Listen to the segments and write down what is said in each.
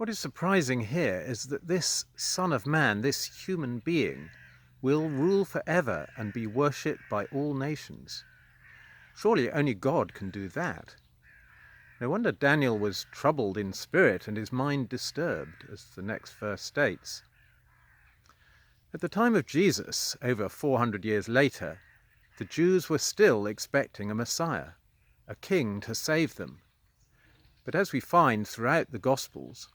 What is surprising here is that this Son of Man, this human being, will rule forever and be worshipped by all nations. Surely only God can do that. No wonder Daniel was troubled in spirit and his mind disturbed, as the next verse states. At the time of Jesus, over 400 years later, the Jews were still expecting a Messiah, a king to save them. But as we find throughout the Gospels,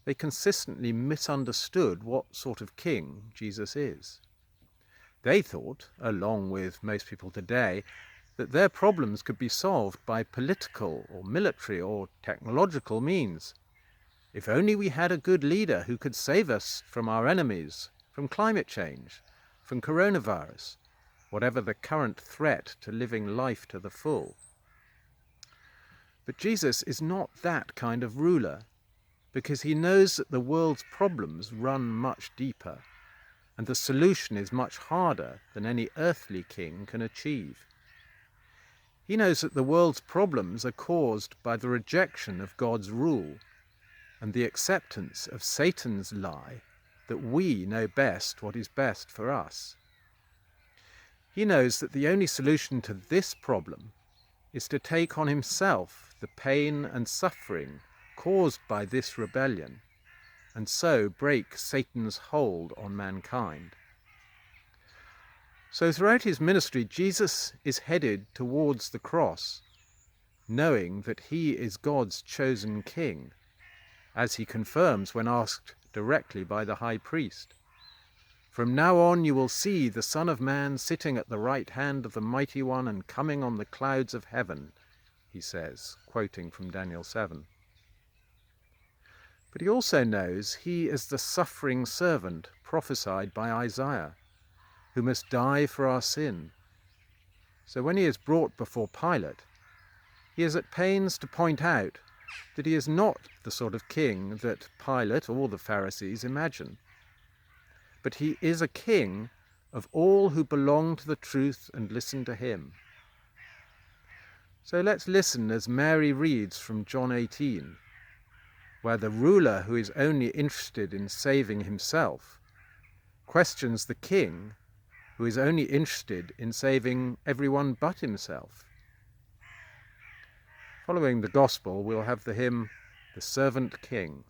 they consistently misunderstood what sort of king Jesus is. They thought, along with most people today, that their problems could be solved by political or military or technological means. If only we had a good leader who could save us from our enemies, from climate change, from coronavirus, whatever the current threat to living life to the full. But Jesus is not that kind of ruler, because he knows that the world's problems run much deeper, and the solution is much harder than any earthly king can achieve. He knows that the world's problems are caused by the rejection of God's rule and the acceptance of Satan's lie that we know best what is best for us. He knows that the only solution to this problem is to take on himself the pain and suffering caused by this rebellion, and so break Satan's hold on mankind. So throughout his ministry, Jesus is headed towards the cross, knowing that he is God's chosen king, as he confirms when asked directly by the high priest. From now on you will see the Son of Man sitting at the right hand of the Mighty One and coming on the clouds of heaven, he says, quoting from Daniel 7. But he also knows he is the suffering servant prophesied by Isaiah, who must die for our sin. So when he is brought before Pilate, he is at pains to point out that he is not the sort of king that Pilate or the Pharisees imagine, but he is a king of all who belong to the truth and listen to him. So let's listen as Mary reads from John 18, where the ruler who is only interested in saving himself questions the king who is only interested in saving everyone but himself. Following the Gospel, we'll have the hymn, "The Servant King."